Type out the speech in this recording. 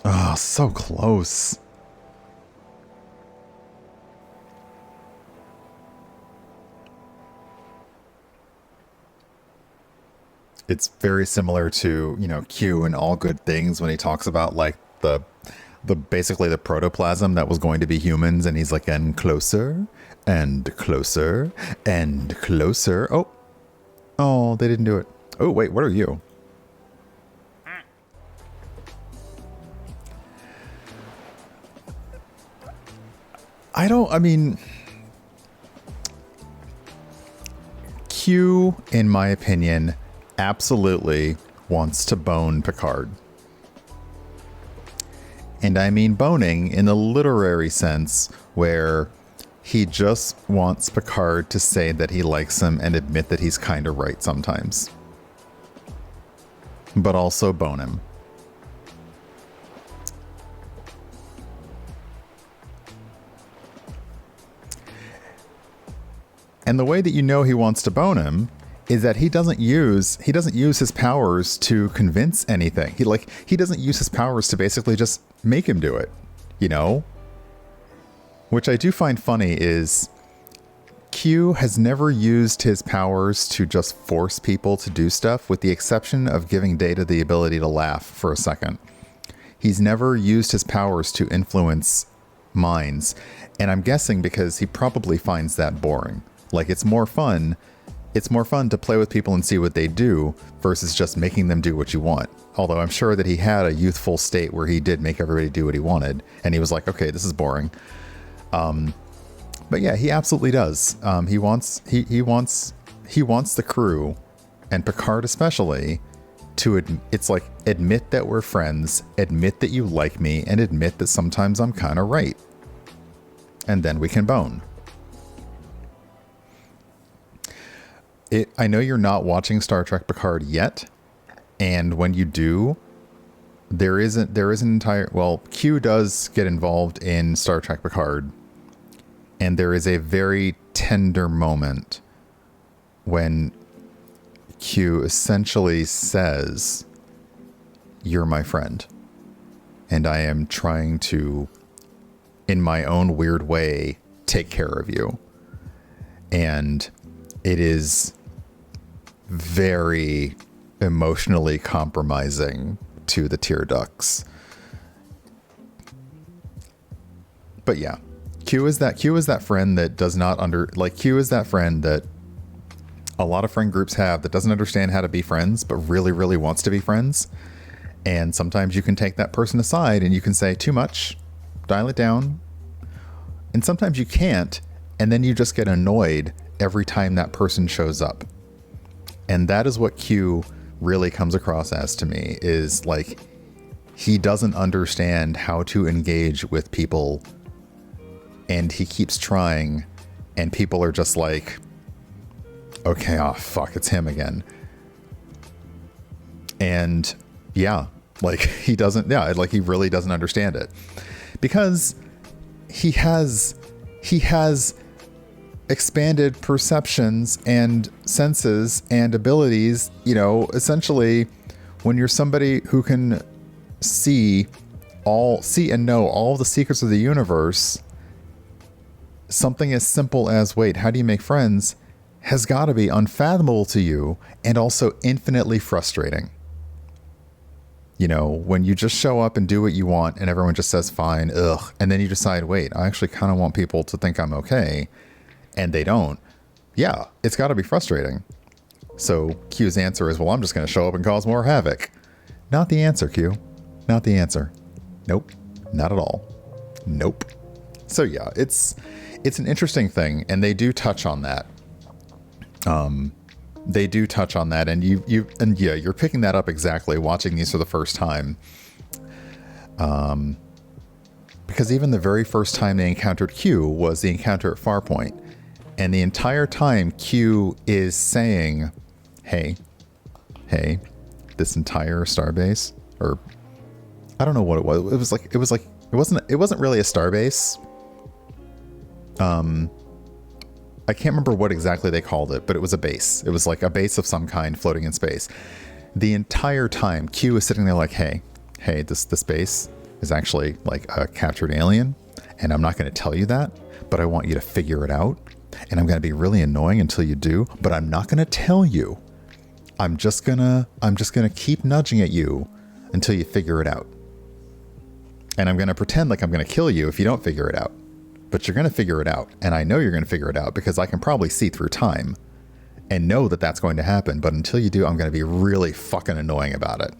Oh, so close. It's very similar to, Q and All Good Things when he talks about like the basically the protoplasm that was going to be humans, and he's like, and closer and closer and closer. Oh, they didn't do it. Oh, wait, what are you? I mean, Q, in my opinion, absolutely wants to bone Picard. And I mean boning in the literary sense, where he just wants Picard to say that he likes him and admit that he's kind of right sometimes. But also bone him. And the way that you know he wants to bone him is that he doesn't use his powers to convince anything. He doesn't use his powers to basically just make him do it, Which I do find funny is Q has never used his powers to just force people to do stuff, with the exception of giving Data the ability to laugh for a second. He's never used his powers to influence minds, and I'm guessing because he probably finds that boring. Like, it's more fun to play with people and see what they do versus just making them do what you want. Although I'm sure that he had a youthful state where he did make everybody do what he wanted, and he was like, okay, this is boring. But yeah, he absolutely does. He wants the crew, and Picard especially, to admit that we're friends, admit that you like me, and admit that sometimes I'm kind of right. And then we can bone. I know you're not watching Star Trek Picard yet, and when you do, there is an entire, well, Q does get involved in Star Trek Picard, and there is a very tender moment when Q essentially says, "You're my friend, and I am trying to, in my own weird way, take care of you." And it is very emotionally compromising to the tear ducts. But yeah, Q is that friend that does not Q is that friend that a lot of friend groups have, that doesn't understand how to be friends, but really, really wants to be friends. And sometimes you can take that person aside and you can say too much, dial it down. And sometimes you can't, and then you just get annoyed every time that person shows up. And that is what Q really comes across as to me, is like, he doesn't understand how to engage with people, and he keeps trying, and people are just like, okay, oh fuck, it's him again. And yeah, like he really doesn't understand it, because he has expanded perceptions and senses and abilities. Essentially, when you're somebody who can see and know all the secrets of the universe, something as simple as, wait, how do you make friends, has got to be unfathomable to you, and also infinitely frustrating. When you just show up and do what you want and everyone just says fine, ugh, and then you decide, wait, I actually kind of want people to think I'm okay, and they don't. Yeah, it's got to be frustrating. So Q's answer is, well, I'm just going to show up and cause more havoc. Not the answer, Q. Not the answer. Nope. Not at all. Nope. So yeah, it's an interesting thing, and they do touch on that. They do touch on that, and you're picking that up exactly watching these for the first time. Because even the very first time they encountered Q was the encounter at Farpoint. And the entire time Q is saying, hey, this entire starbase, or I don't know what it was. It wasn't really a starbase. I can't remember what exactly they called it, but it was a base. It was like a base of some kind floating in space. The entire time Q is sitting there like, hey, this base, is actually like a captured alien. And I'm not going to tell you that, but I want you to figure it out. And I'm going to be really annoying until you do, but I'm not going to tell you. I'm just going to keep nudging at you until you figure it out. And I'm going to pretend like I'm going to kill you if you don't figure it out. But you're going to figure it out. And I know you're going to figure it out because I can probably see through time and know that that's going to happen. But until you do, I'm going to be really fucking annoying about it.